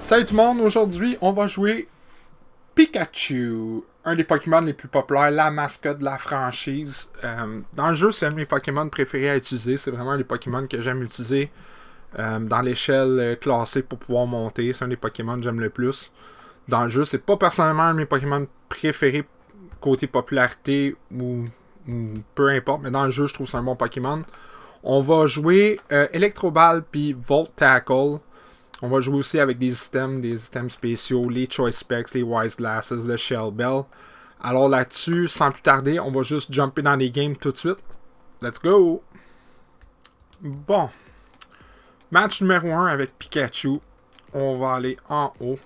Salut tout le monde, aujourd'hui on va jouer Pikachu, un des Pokémon les plus populaires, la mascotte de la franchise. Dans le jeu, c'est un de mes Pokémon préférés à utiliser, c'est vraiment un des Pokémon que j'aime utiliser dans l'échelle classée pour pouvoir monter, c'est un des Pokémon que j'aime le plus. Dans le jeu, c'est pas personnellement un de mes Pokémon préférés côté popularité ou peu importe, mais dans le jeu, je trouve que c'est un bon Pokémon. On va jouer Electroball puis Volt Tackle. On va jouer aussi avec des items spéciaux, les Choice Specs, les Wise Glasses, le Shell Bell. Alors là-dessus, sans plus tarder, on va juste jumper dans les games tout de suite. Let's go! Bon. Match numéro 1 avec Pikachu. On va aller en haut.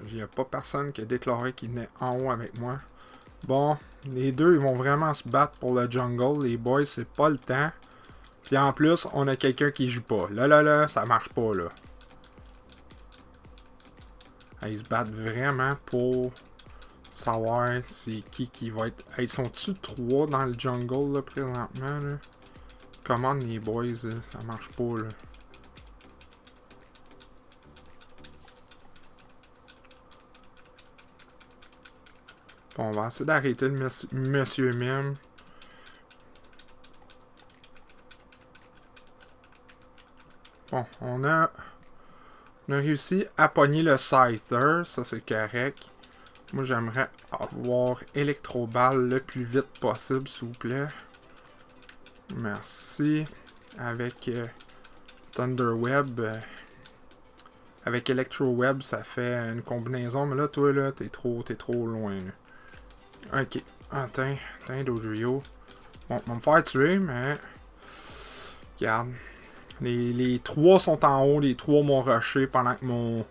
Il n'y a pas personne qui a déclaré qu'il venait en haut avec moi. Bon, les deux, ils vont vraiment se battre pour le jungle. Les boys, c'est pas le temps. Puis en plus, on a quelqu'un qui joue pas. Là, ça marche pas, là. Ils se battent vraiment pour savoir c'est qui va être. Ils sont-tu 3 dans le jungle là, présentement? Là? Comment les boys, là? Ça marche pas là. Bon, on va essayer d'arrêter le monsieur Mime. Bon, on a réussi à pogner le Scyther, ça c'est correct. Moi j'aimerais avoir Electroball le plus vite possible, s'il vous plaît. Merci. Avec Thunderweb. Avec Electroweb, ça fait une combinaison. Mais là, toi, là, t'es trop loin. Là. Ok. Ah, tiens, Dodrio. Bon, on va me faire tuer, mais... Regarde. Les 3 sont en haut, les 3 m'ont rushé pendant que mon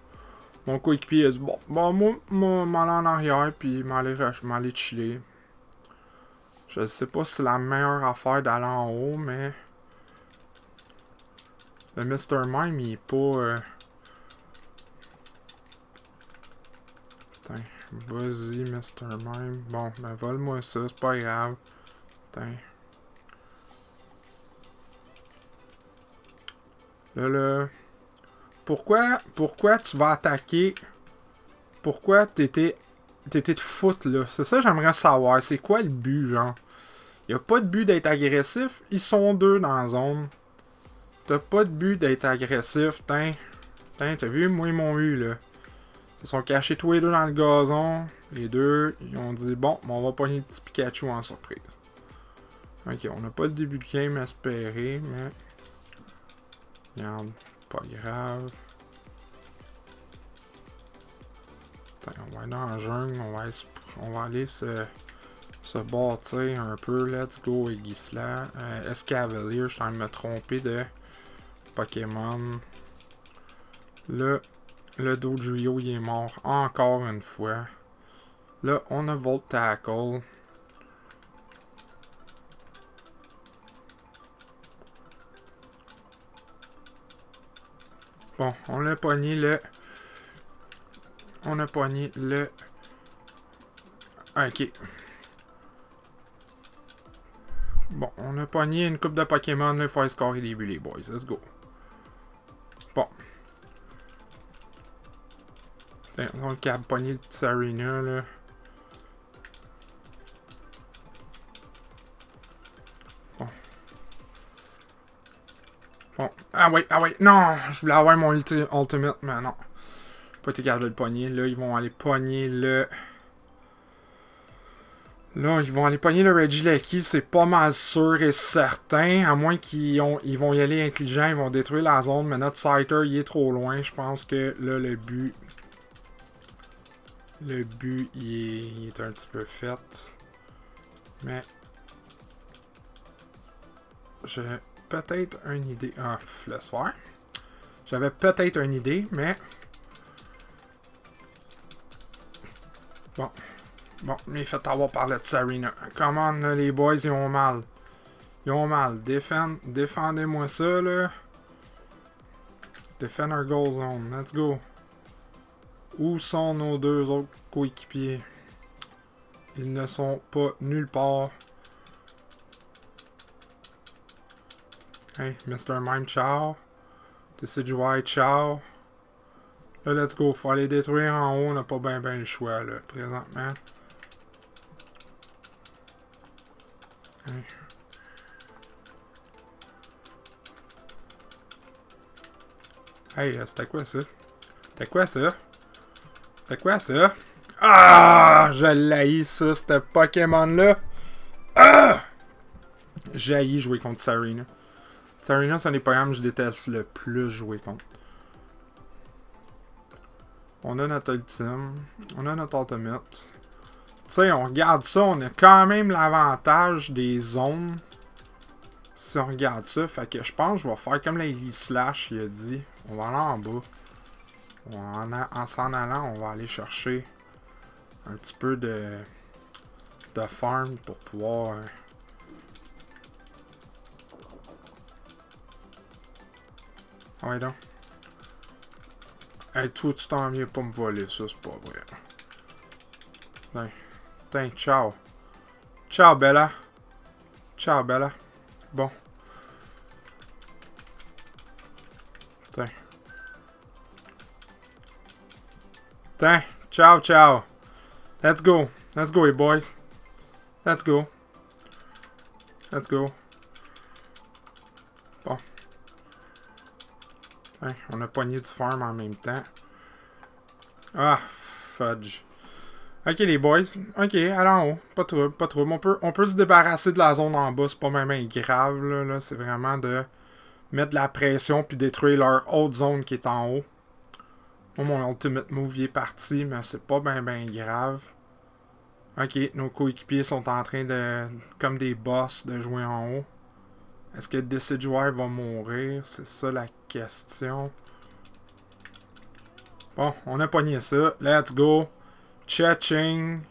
coéquipier a dit bon, moi, m'aller en arrière, puis m'aller chiller. Je sais pas si c'est la meilleure affaire d'aller en haut, mais... Le Mr. Mime, il est pas... Putain, vas-y, Mr. Mime. Bon, ben vole-moi ça, c'est pas grave. Putain. Là. Pourquoi tu vas attaquer? Pourquoi t'étais de foot, là? C'est ça que j'aimerais savoir. C'est quoi le but, genre? Y a pas de but d'être agressif. Ils sont 2 dans la zone. T'as pas de but d'être agressif. T'as vu? Moi, ils m'ont eu, là. Ils se sont cachés tous les deux dans le gazon. Les deux, ils ont dit, bon, on va pogner le petit Pikachu en surprise. Ok, on n'a pas le début de game à espérer, mais... Regarde, pas grave. Attends, on va aller dans la jungle, on va aller se bâtir un peu. Let's go, Aegisla. Escavalier, je suis en train de me tromper de Pokémon. Le Dodrio, il est mort encore une fois. Là, on a Volt Tackle. Bon, on a pogné le... Ok. Bon, on a pogné une coupe de Pokémon. Là, il faut scorer les buts, les boys. Let's go. Bon. Tiens, on a pogné le petit Arena, là. Bon. Ah ouais. Non, je voulais avoir mon ultimate, mais non. Pas été capable de le pogner. Là, ils vont aller pogner le... Là, ils vont aller pogner le Regieleki, c'est pas mal sûr et certain. À moins qu'ils vont y aller intelligents, ils vont détruire la zone. Mais notre Scyther, il est trop loin. Je pense que là, le but... il est un petit peu fait. Mais... J'ai peut-être une idée. Ah, laisse faire. J'avais peut-être une idée, mais... Bon, mais faites avoir par le Tsarina. Come on, là, les boys, ils ont mal. Défendez-moi ça, là. Defend our goal zone. Let's go. Où sont nos 2 autres coéquipiers? Ils ne sont pas nulle part. Hey, Mr. Mime, ciao. Decidueye, ciao. Là, let's go. Faut aller détruire en haut. On n'a pas bien le choix, là, présentement. Hey, c'était quoi ça? C'était quoi ça? C'était quoi ça? Ah! Je l'haïs ça, ce Pokémon-là! Ah! J'ai haï jouer contre Sarina. Sarina, c'est un des Pokémon que je déteste le plus jouer contre. On a notre ultime. On a notre ultimate. Tu sais, on regarde ça, on a quand même l'avantage des zones. Si on regarde ça, fait que je pense que je vais faire comme la Elite Slash, il a dit. On va aller en bas. En s'en allant, on va aller chercher un petit peu de farm pour pouvoir... Ouais donc. Hey, toi, tu t'en viens pas me voler, ça, c'est pas vrai. Tiens. Tiens, ciao. Ciao, Bella. Ciao, Bella. Bon. Tiens. Tiens. Ciao, ciao. Let's go. Let's go, les boys. Let's go. Let's go. Bon. Tiens, on a pogné du farm en même temps. Ah, fudge. Ok, les boys. Ok, allons en haut. Pas trop, pas trop. On peut se débarrasser de la zone en bas. C'est pas même grave, là. C'est vraiment de mettre de la pression puis détruire leur autre zone qui est en haut. Moi, mon ultimate move il est parti, mais c'est pas ben grave. Ok, nos coéquipiers sont en train de, comme des boss, de jouer en haut. Est-ce que Decidueye va mourir? C'est ça la question. Bon, on a pogné ça. Let's go. Cha-ching.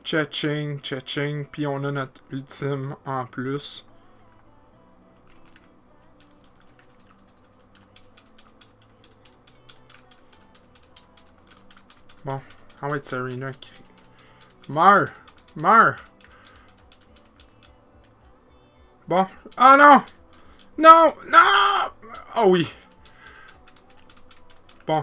Cha-ching, cha-ching. Puis on a notre ultime en plus. Bon, on va être Sarina qui... Meurs! Meurs! Bon. Ah non! Non! Non! Ah oui! Bon.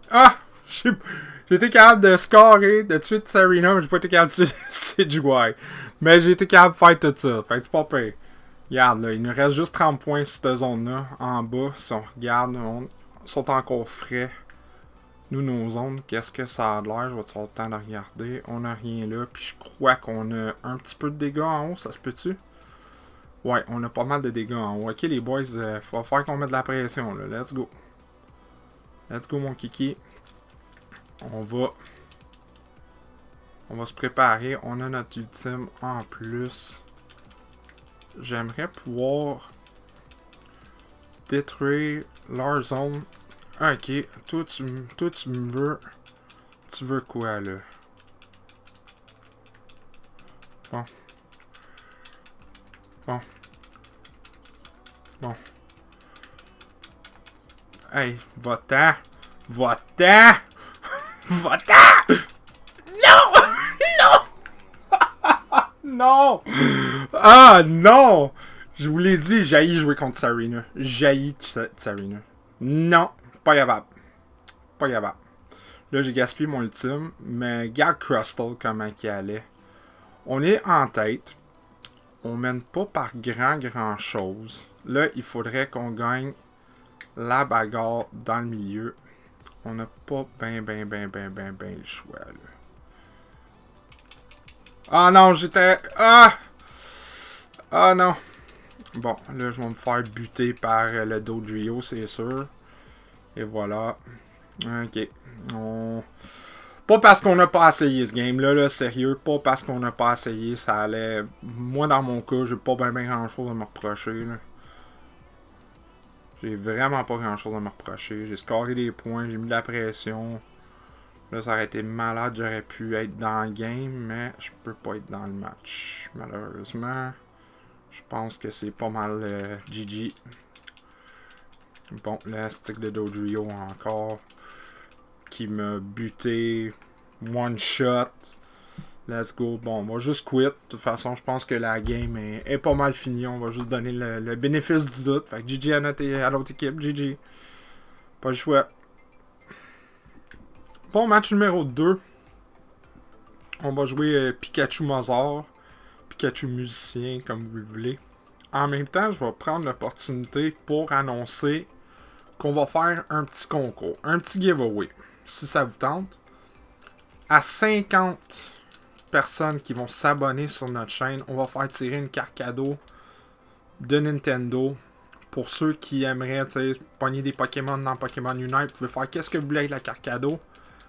Ah! J'ai été capable de scorer de tuer Sarina, mais j'ai pas été capable de tuer Decidueye. Mais j'ai été capable de faire tout ça. Fait que c'est pas pire. Regarde, là, il nous reste juste 30 points sur cette zone-là. En bas, si on regarde, ils sont encore frais. Nous, nos zones, qu'est-ce que ça a l'air? Je vais avoir le temps de regarder. On n'a rien là. Puis je crois qu'on a un petit peu de dégâts en haut. Ça se peut-tu? Ouais, on a pas mal de dégâts en haut. Ok, les boys, faut faire qu'on mette de la pression, là. Let's go. Let's go, mon kiki. On va se préparer. On a notre ultime en plus. J'aimerais pouvoir détruire leur zone. Ok, toi tu me veux... Tu veux quoi, là? Bon. Bon. Bon. Hey, va-t'en! Va-t'en! Va-t'en! Non! Non! Non! Ah, non! Je vous l'ai dit, j'haïs jouer contre Sarina. J'haïs Sarina. Non! Pas capable. Pas capable. Là, j'ai gaspillé mon ultime, mais regarde Crustle comment il allait. On est en tête. On mène pas par grand chose. Là, il faudrait qu'on gagne la bagarre dans le milieu. On n'a pas ben le choix, là. Ah non, j'étais... Ah! Ah non. Bon, là, je vais me faire buter par le Dodrio, c'est sûr. Et voilà. Ok. Pas parce qu'on n'a pas essayé ce game-là, là, sérieux. Pas parce qu'on n'a pas essayé, ça allait... Moi, dans mon cas, j'ai pas bien grand-chose à me reprocher, là. J'ai vraiment pas grand-chose à me reprocher. J'ai scoré des points, j'ai mis de la pression. Là, ça aurait été malade, j'aurais pu être dans le game, mais je peux pas être dans le match, malheureusement. Je pense que c'est pas mal GG. Bon, le stick de Dodrio encore. Qui m'a buté. One shot. Let's go. Bon, on va juste quit. De toute façon, je pense que la game est pas mal finie. On va juste donner le bénéfice du doute. Fait que GG à l'autre équipe. GG. Pas le choix. Pour match numéro 2, on va jouer Pikachu Mozart, Pikachu musicien, comme vous le voulez. En même temps, je vais prendre l'opportunité pour annoncer qu'on va faire un petit concours, un petit giveaway, si ça vous tente. À 50 personnes qui vont s'abonner sur notre chaîne, on va faire tirer une carte cadeau de Nintendo. Pour ceux qui aimeraient pogner des Pokémon dans Pokémon Unite, vous pouvez faire qu'est-ce que vous voulez avec la carte cadeau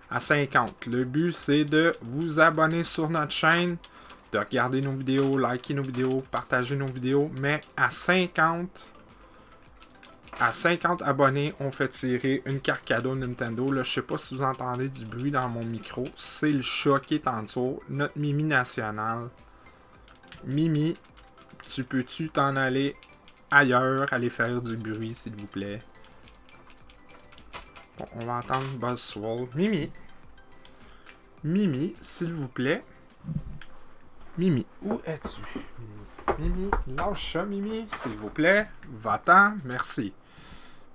à 50. Le but, c'est de vous abonner sur notre chaîne, de regarder nos vidéos, liker nos vidéos, partager nos vidéos, mais à 50 abonnés, on fait tirer une carte cadeau Nintendo. Là, je sais pas si vous entendez du bruit dans mon micro. C'est le chat qui est en dessous. Notre Mimi national. Mimi, tu peux-tu t'en aller ailleurs, aller faire du bruit, s'il vous plaît? Bon, on va entendre Buzzwole. Mimi. Mimi, s'il vous plaît. Mimi, où es-tu? Mimi, lâche ça, Mimi, s'il vous plaît. Va-t'en, merci.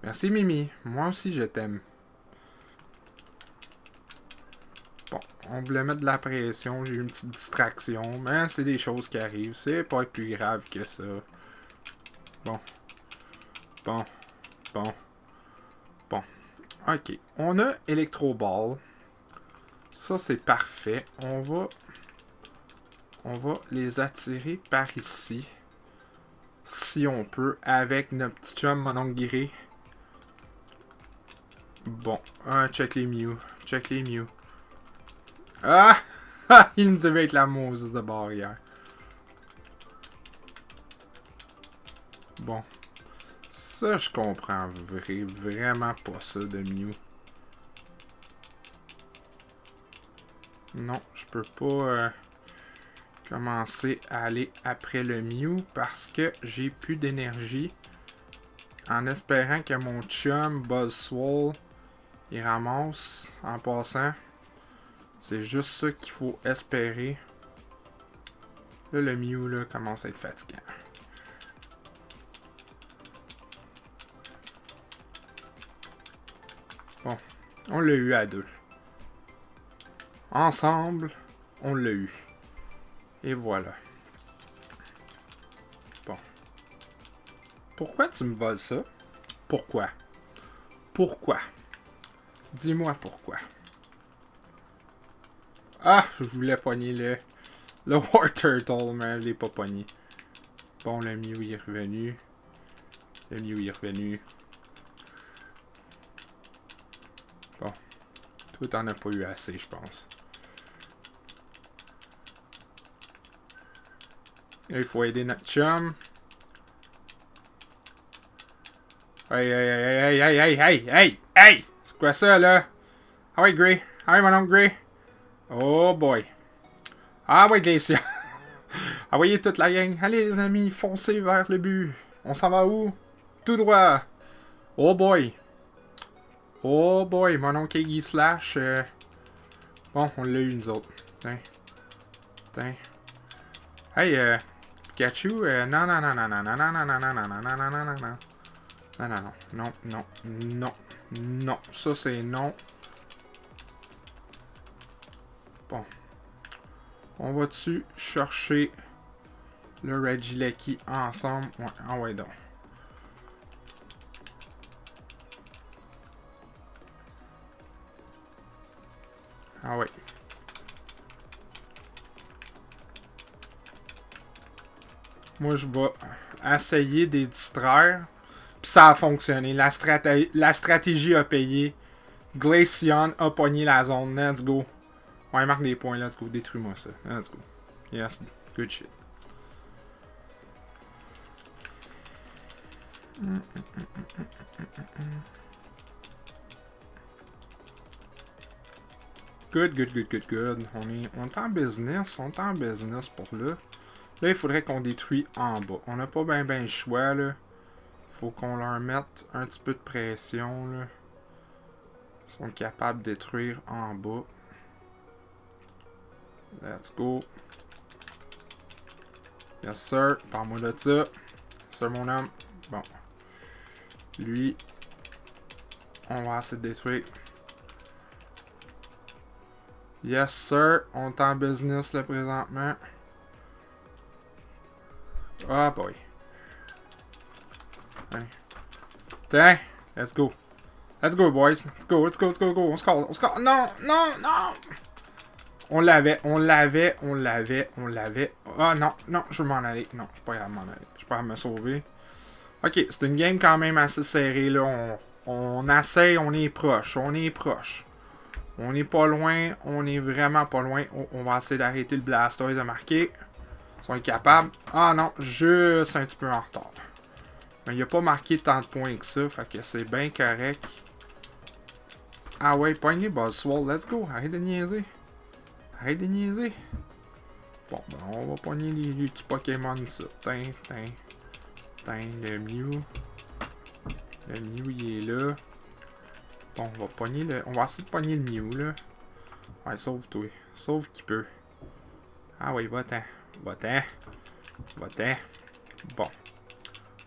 Merci, Mimi. Moi aussi, je t'aime. Bon, on voulait mettre de la pression. J'ai eu une petite distraction. Mais c'est des choses qui arrivent. C'est pas plus grave que ça. Bon. Bon. Bon. Bon. Ok. On a Electro Ball. Ça, c'est parfait. On va les attirer par ici. Si on peut. Avec notre petit chum Mononcle Guiré. Bon. Check les Mew. Check les Mew. Ah! Il nous avait avec la Moses de barrière. Bon. Ça, je comprends vraiment pas ça de Mew. Non, je peux pas commencer à aller après le Mew parce que j'ai plus d'énergie. En espérant que mon chum Buzzwole il ramasse en passant. C'est juste ça qu'il faut espérer. Là, le Mew là, commence à être fatigant. Bon, on l'a eu à deux. Ensemble, on l'a eu. Et voilà. Bon. Pourquoi tu me voles ça? Pourquoi? Pourquoi? Dis-moi pourquoi. Ah, je voulais pogner le War Turtle, mais je l'ai pas pogné. Bon, le Mew il est revenu. Le Mew il est revenu. Bon. Toi, t'en as pas eu assez, je pense. Là, il faut aider notre chum. Hey, hey, hey, hey, hey, hey, hey, hey! C'est quoi ça, là? Ah ouais, Gray. Ah ouais, mon oncle Gray. Oh boy. Ah ouais, Glacier. Envoyez toute la gang. Allez, les amis, foncez vers le but. On s'en va où? Tout droit. Oh boy. Oh boy, mon oncle Iggy Slash. Bon, on l'a eu, nous autres. Tiens. Tiens. Hey, Pikachu. Non, non, non, non, non, non, non, non, non, non, non, non, non, non, non, non. Non, non, non, non, non, non, non. Ça, c'est non. Bon. On va-tu chercher le Regieleki ensemble? Ouais, ah ouais, donc. Ah ouais. Moi, je vais essayer de les distraire. Puis ça a fonctionné. La stratégie a payé. Glaceon a pogné la zone. Let's go. Ouais, marque des points. Let's go. Détruis-moi ça. Let's go. Yes. Good shit. Good, good, good, good, good. On est en business. On est en business pour là. Là, il faudrait qu'on détruise en bas. On n'a pas bien le choix, là. Faut qu'on leur mette un petit peu de pression, là. Ils sont capables de détruire en bas. Let's go. Yes, sir. Parle-moi de ça. Sir, mon homme. Bon. Lui, on va essayer de détruire. Yes, sir. On est en business, là, présentement. Ah, boy. Hein. Tiens, let's go. Let's go, boys. Let's go, let's go, let's go, let's go. On score, on score. Non, non, non. On l'avait, on l'avait, on l'avait, on l'avait. Ah, non, non, je veux m'en aller. Non, je suis pas capable de m'en aller. Je suis pas capable de me sauver. Ok, c'est une game quand même assez serrée, là. On essaye, on est proche, on est proche. On est pas loin, on est vraiment pas loin. On va essayer d'arrêter le Blastoise de marquer. Ils sont capables. Ah non, juste un petit peu en retard. Mais il a pas marqué tant de points que ça, fait que c'est bien correct. Ah ouais, pogne les Buzzwole, let's go, arrête de niaiser. Arrête de niaiser. Bon, ben on va pogner les petits Pokémon ça. Tain, le Mew. Le Mew, il est là. Bon, on va pogner le... On va essayer de pogner le Mew, là. Ouais, sauve-toi. Sauve qui peut. Ah ouais, va-t'en. Va-t'en. Va-t'en. Bon.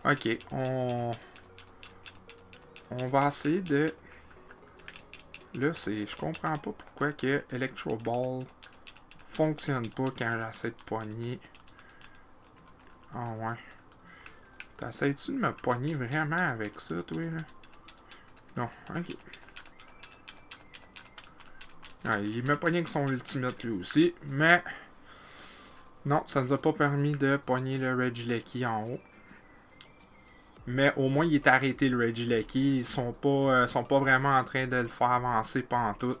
Ok, on va essayer de... Là, c'est... Je comprends pas pourquoi que Electro Ball fonctionne pas quand j'essaie de pogner. Ah ouais. T'essayes-tu de me pogner vraiment avec ça, toi, là? Non, ok. Ah, il m'a pogné avec son ultimate lui aussi, mais... Non, ça nous a pas permis de pogner le Regieleki en haut. Mais au moins, il est arrêté, le Regieleki. Ils sont pas vraiment en train de le faire avancer pantoute.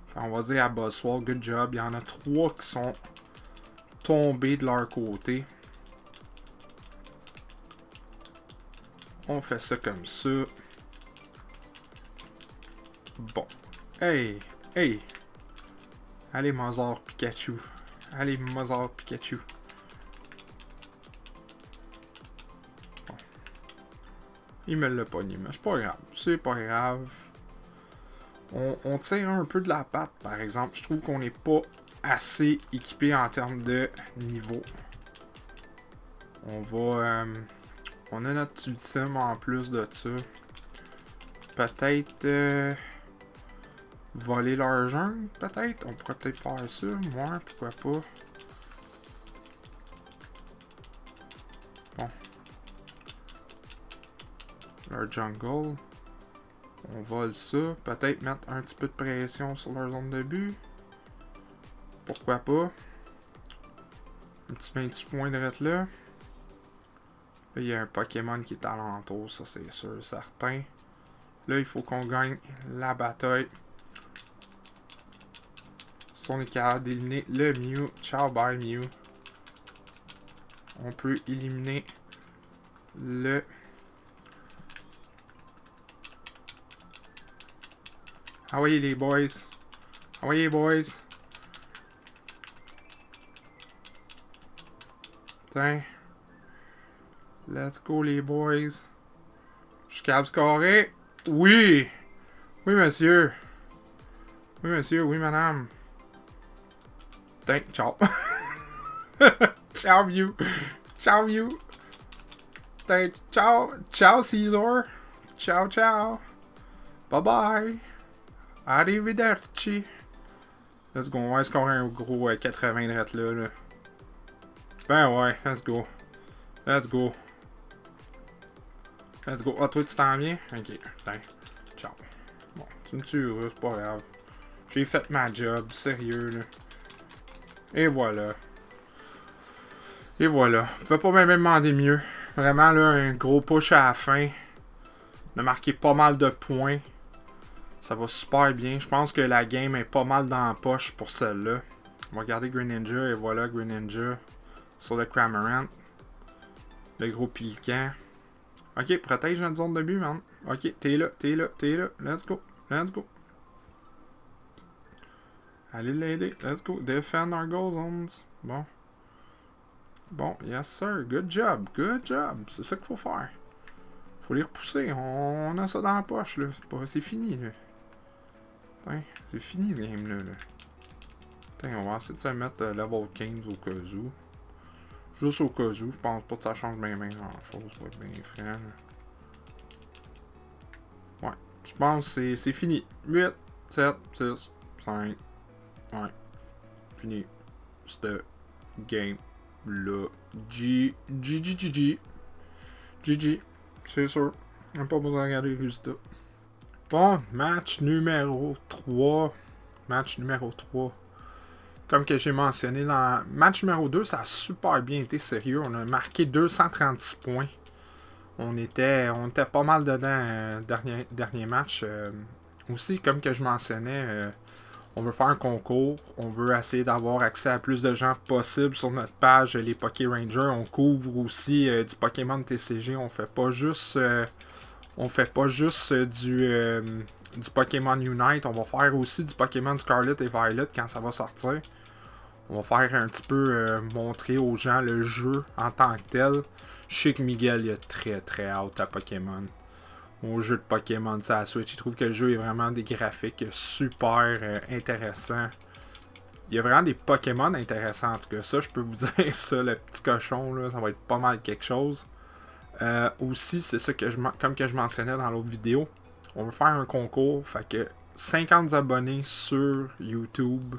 Enfin, on va dire à Buzzwole, good job. Il y en a 3 qui sont tombés de leur côté. On fait ça comme ça. Bon. Hey! Hey! Allez, Mozart Pikachu. Allez, Mozart Pikachu. Bon. Il me l'a pogné, mais c'est pas grave. C'est pas grave. On tire un peu de la patte, par exemple. Je trouve qu'on n'est pas assez équipé en termes de niveau. On va... on a notre ultime en plus de ça. Peut-être... voler leur jungle, peut-être. On pourrait peut-être faire ça. Moi, pourquoi pas. Bon. Leur jungle. On vole ça. Peut-être mettre un petit peu de pression sur leur zone de but. Pourquoi pas. Un petit 28 points de rette là. Là, il y a un Pokémon qui est alentour, ça c'est sûr, certain. Là, il faut qu'on gagne la bataille. Si on est capable d'éliminer le Mew. Ciao, bye Mew. On peut éliminer le... Ah oui, les boys. Ah oui, les boys. Tiens. Let's go, les boys. Je suis capable de scorer. Oui! Oui, monsieur. Oui, monsieur. Oui, madame. Tiens, ciao. Ciao, Mew. Ciao, Mew. Tiens, ciao. Ciao, Caesar. Ciao, ciao. Bye-bye. Arrivederci. Let's go. On va scorer un gros 80 de là. Ben ouais, let's go. Let's go. Let's go. Ah, toi, tu t'en viens? Ok. Ben, ciao. Bon, tu me tueras, c'est pas grave. J'ai fait ma job, sérieux, là. Et voilà. Et voilà. On peut pas même demander mieux. Vraiment, là, un gros push à la fin. On a marqué pas mal de points. Ça va super bien. Je pense que la game est pas mal dans la poche pour celle-là. On va regarder Greninja. Et voilà, Greninja. Sur le Cramorant. Le gros Pilican. Ok, protège notre zone de but, man. Ok, t'es là, t'es là, t'es là. Let's go, let's go. Allez l'aider, let's go. Defend our goal zones. Bon. Bon, yes sir, good job, good job. C'est ça qu'il faut faire. Faut les repousser, on a ça dans la poche, là. C'est fini, là. Tain, c'est fini, ce game-là, là. Tain, on va essayer de se mettre level 15 au cas où. Juste au cas où, je pense pas que ça change bien grand-chose, pour être bien franc, là. Ouais, je pense que c'est fini. 8, 7, 6, 5, Ouais. Fini. Cette game-là. GG. C'est sûr. On n'a pas besoin de regarder les résultats. Bon, match numéro 3. Comme que j'ai mentionné dans match numéro 2, ça a super bien été sérieux. On a marqué 236 points. On était pas mal dedans dernier match. Aussi, comme que je mentionnais, on veut faire un concours. On veut essayer d'avoir accès à plus de gens possible sur notre page, les Poké Rangers. On couvre aussi du Pokémon TCG. On fait pas juste du Pokémon Unite. On va faire aussi du Pokémon Scarlet et Violet quand ça va sortir. On va faire un petit peu montrer aux gens le jeu en tant que tel. Je sais que Miguel il a très très hâte à Pokémon. Au jeu de Pokémon sur la Switch. Il trouve que le jeu est vraiment des graphiques super intéressants. Il y a vraiment des Pokémon intéressants en tout cas. Ça, je peux vous dire ça, le petit cochon, là, ça va être pas mal quelque chose. Aussi, c'est ça que comme que je mentionnais dans l'autre vidéo. On veut faire un concours. Fait que 50 abonnés sur YouTube.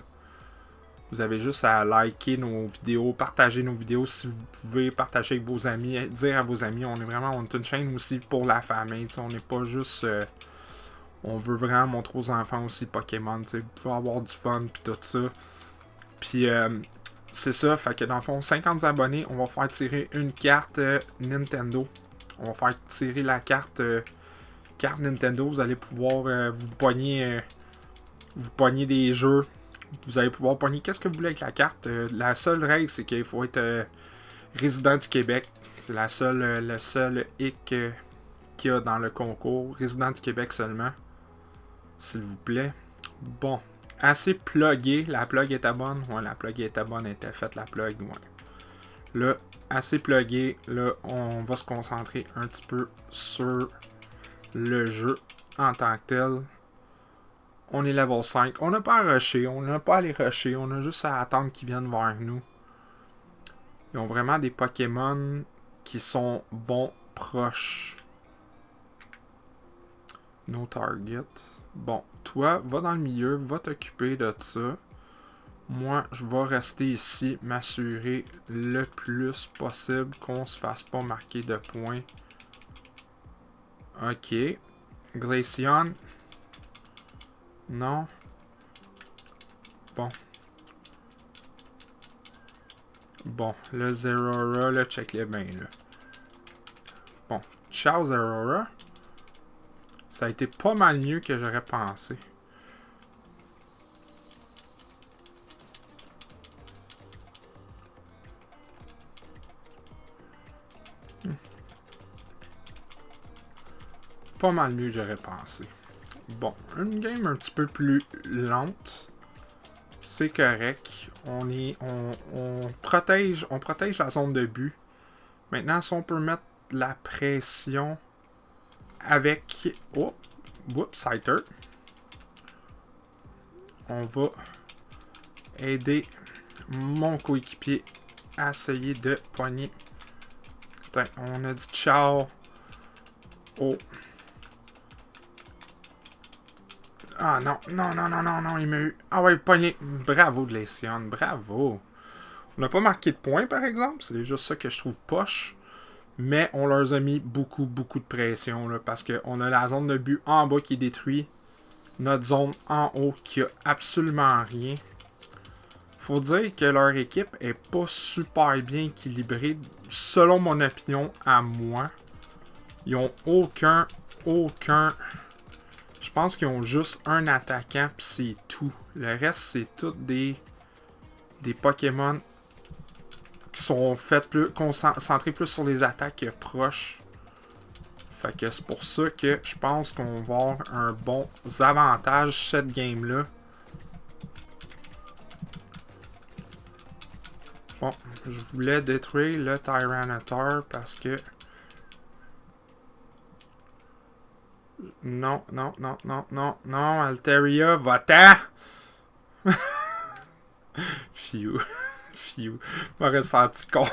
Vous avez juste à liker nos vidéos, partager nos vidéos si vous pouvez, partager avec vos amis, dire à vos amis. On est une chaîne aussi pour la famille. On n'est pas juste. On veut vraiment montrer aux enfants aussi Pokémon. Vous pouvez avoir du fun puis tout ça. Puis c'est ça. Fait que dans le fond, 50 abonnés, on va faire tirer une carte Nintendo. On va faire tirer la carte Nintendo. Vous allez pouvoir vous pogner des jeux. Vous allez pouvoir pogner qu'est-ce que vous voulez avec la carte. La seule règle, c'est qu'il faut être résident du Québec. C'est le seul hic qu'il y a dans le concours. Résident du Québec seulement. S'il vous plaît. Bon. Assez plugué. La plug était bonne. Ouais, la plug était bonne. Elle était faite, la plug. Ouais. Là, assez plugué. Là, on va se concentrer un petit peu sur le jeu en tant que tel. On est level 5. On n'a pas à rusher. On n'a pas à les rusher. On a juste à attendre qu'ils viennent vers nous. Ils ont vraiment des Pokémon qui sont bons proches. No target. Bon, toi, va dans le milieu. Va t'occuper de ça. Moi, je vais rester ici. M'assurer le plus possible qu'on se fasse pas marquer de points. Ok. Glaceon. Non. Bon. Bon, le Zeraora, là, check-le bien, là. Bon, ciao Zeraora. Ça a été pas mal mieux que j'aurais pensé. Pas mal mieux que j'aurais pensé. Bon, une game un petit peu plus lente. C'est correct. On protège la zone de but. Maintenant, si on peut mettre la pression avec... Oh! Whoops, Scyther. On va aider mon coéquipier à essayer de pogner. Putain, on a dit ciao. Oh. Ah non, il m'a eu. Ah ouais, pogné. Bravo Glaceon, bravo. On n'a pas marqué de points par exemple, c'est juste ça que je trouve poche. Mais on leur a mis beaucoup de pression là, parce qu'on a la zone de but en bas qui est détruite. Notre zone en haut qui a absolument rien. Faut dire que leur équipe est pas super bien équilibrée, selon mon opinion à moi. Ils ont aucun. Je pense qu'ils ont juste un attaquant pis c'est tout. Le reste c'est tout des Pokémon qui sont faits plus concentrés plus sur les attaques proches. Fait que c'est pour ça que je pense qu'on va avoir un bon avantage cette game là. Bon, je voulais détruire le Tyranitar parce que... Non, Altaria, va-t'en! Phew. M'aurais senti con.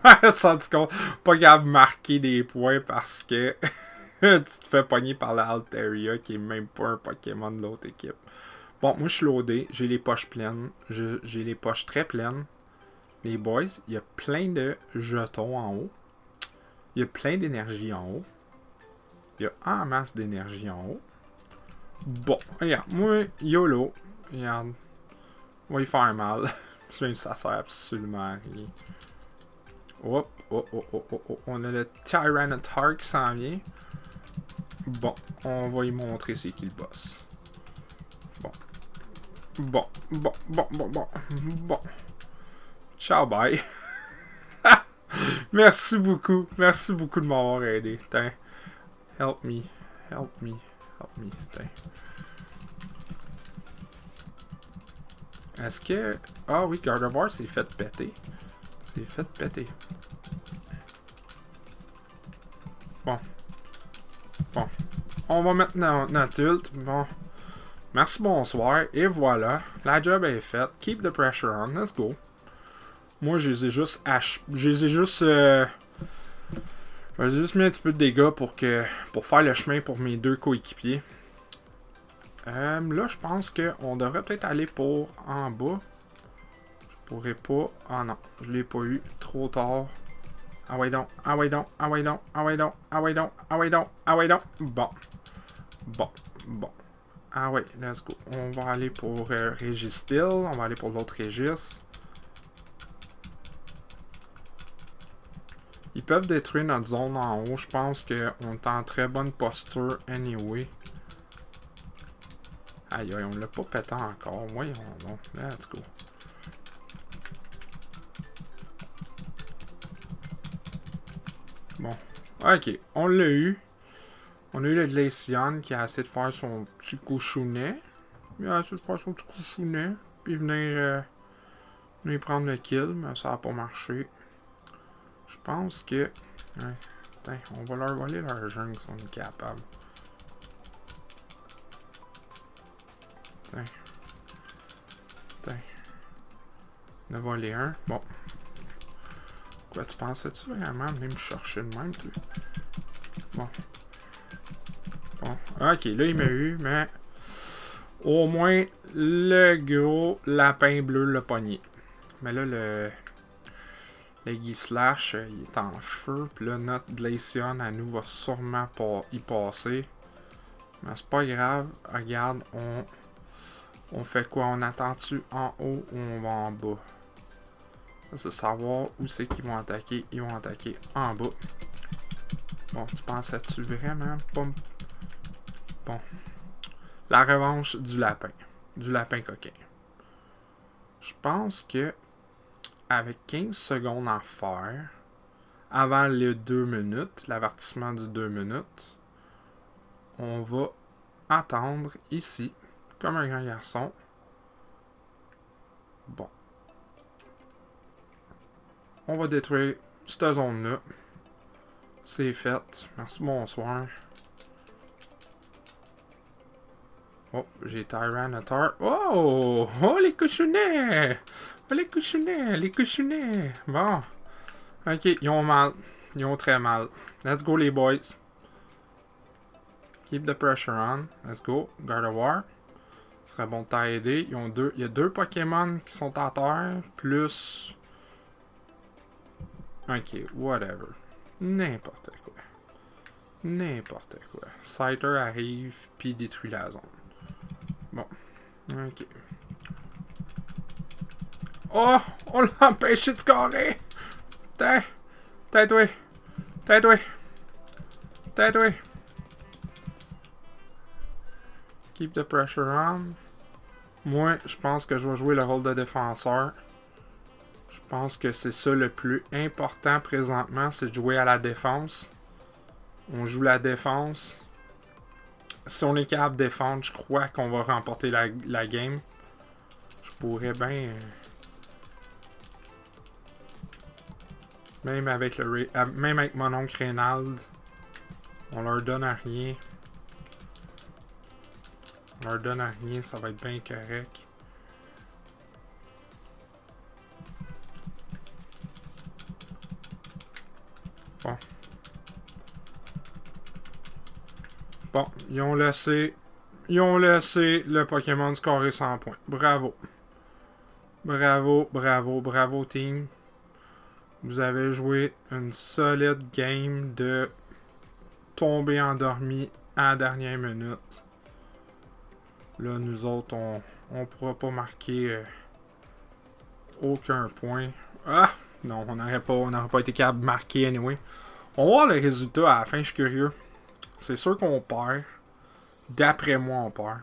Pas capable de marquer des points parce que tu te fais pogner par la Altaria qui est même pas un Pokémon de l'autre équipe. Bon, moi, je suis loadé. J'ai les poches pleines. J'ai les poches très pleines. Les boys, il y a plein de jetons en haut. Il y a plein d'énergie en haut. Il y a en masse d'énergie en haut. Bon, regarde, moi, YOLO. Regarde. On va y faire mal. Ça sert absolument à rien. Oh, oh, oh, oh, oh, oh. On a le Tyranitar qui s'en vient. Bon, on va y montrer c'est qui le boss. Bon. Bon, bon, bon, bon, bon. Bon. Ciao, bye. Merci beaucoup. Merci beaucoup de m'avoir aidé. Tain. Help me. Help me. Help me. Tain. Est-ce que... Ah oui, Gardevoir s'est fait péter. C'est fait péter. Bon. Bon. On va mettre notre ult. Bon. Merci, bonsoir. Et voilà. La job est faite. Keep the pressure on. Let's go. Moi, je les ai juste... Je les ai juste... J'ai juste mis un petit peu de dégâts pour faire le chemin pour mes deux coéquipiers. Là, je pense qu'on devrait peut-être aller pour en bas. Je pourrais pas... Ah non, je l'ai pas eu. Trop tard. Ah ouais donc, ah ouais donc, ah ouais donc, ah ouais donc, ah ouais donc, ah ouais donc, ah ouais donc. Bon. Bon, bon. Ah ouais, let's go. On va aller pour Registil. On va aller pour l'autre Régis. Ils peuvent détruire notre zone en haut. Je pense qu'on est en très bonne posture anyway. Aïe, aïe, on l'a pas pété encore. Voyons donc. Let's go. Bon. Ok, on l'a eu. On a eu le Glaceon qui a essayé de faire son petit couchounet. Il a essayé de faire son petit couchounet. Puis venir prendre le kill, mais ça n'a pas marché. Je pense que... Ouais. Putain, on va leur voler leur jungle si on est capable. Putain. Putain. On a volé un. Bon. Quoi, tu pensais-tu vraiment venir me chercher de même, toi? Bon. Bon. Ok, là, il m'a eu, mais... Au moins, le gros lapin bleu l'a pogné. Mais là, le Guislash, il est en feu. Puis là, notre Glaceon à nous va sûrement pas y passer. Mais c'est pas grave. Regarde, on fait quoi? On attend-tu en haut ou on va en bas? C'est savoir où c'est qu'ils vont attaquer. Ils vont attaquer en bas. Bon, tu pensais-tu vraiment pas... Bon. La revanche du lapin. Du lapin coquin. Je pense que avec 15 secondes à faire, avant les 2 minutes, l'avertissement du 2 minutes, on va attendre ici, comme un grand garçon. Bon. On va détruire cette zone-là. C'est fait. Merci, bonsoir. Oh, j'ai Tyranitar. Oh! Oh, les cochonnets! Oh, les cochonnets! Les cochonnets! Bon. Ok, ils ont mal. Ils ont très mal. Let's go, les boys. Keep the pressure on. Let's go. Gardevoir. Ce serait bon de t'aider. Il y a 2 Pokémon qui sont à terre. Plus... Ok, whatever. N'importe quoi. N'importe quoi. Scyther arrive, puis détruit la zone. Bon. Ok. Oh! On l'a empêché de scorer! Tais! Tais-toi! Tais-toi! Tais-toi! Keep the pressure on. Moi, je pense que je vais jouer le rôle de défenseur. Je pense que c'est ça le plus important présentement, c'est de jouer à la défense. On joue la défense. Si on est capable de défendre, je crois qu'on va remporter la game. Je pourrais bien... Même avec mon oncle Reynald, on leur donne à rien. On leur donne à rien, ça va être bien correct. Bon. Bon, ils ont laissé Ils ont laissé le Pokémon scorer 100 points. Bravo. Bravo, bravo, bravo, team. Vous avez joué une solide game de tomber endormi à la dernière minute. Là, nous autres, on pourra pas marquer aucun point. Ah! Non, on n'aurait pas été capable de marquer anyway. On va voir le résultat à la fin, je suis curieux. C'est sûr qu'on perd. D'après moi, on perd.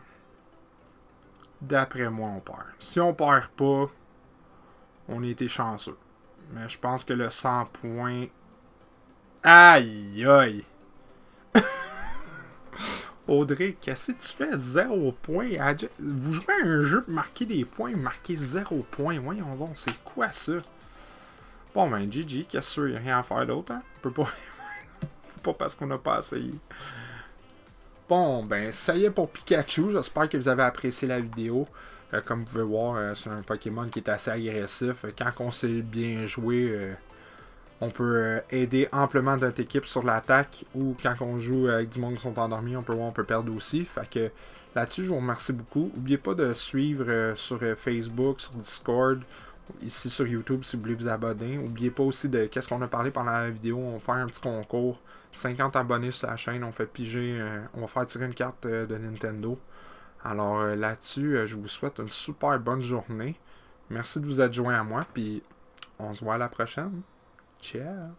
D'après moi, on perd. Si on perd pas, on a été chanceux. Mais je pense que le 100 points... Aïe, aïe! Audrey, qu'est-ce que tu fais? 0 points. Vous jouez à un jeu pour marquer des points, marquer 0 points. Voyons donc, c'est quoi ça? Bon, ben, GG, qu'est-ce qu'il y a rien à faire d'autre, hein? On peut pas... pas parce qu'on n'a pas essayé. Bon, ben, ça y est pour Pikachu. J'espère que vous avez apprécié la vidéo. Comme vous pouvez voir, c'est un Pokémon qui est assez agressif. Quand on sait bien jouer, on peut aider amplement notre équipe sur l'attaque. Ou quand on joue avec du monde qui sont endormis, on peut voir, on peut perdre aussi. Fait que là-dessus, je vous remercie beaucoup. N'oubliez pas de suivre sur Facebook, sur Discord, ici sur YouTube si vous voulez vous abonner. N'oubliez pas aussi de qu'est-ce qu'on a parlé pendant la vidéo. On va faire un petit concours. 50 abonnés sur la chaîne. On fait piger. On va faire tirer une carte de Nintendo. Alors là-dessus, je vous souhaite une super bonne journée. Merci de vous être joint à moi. Puis on se voit à la prochaine. Ciao!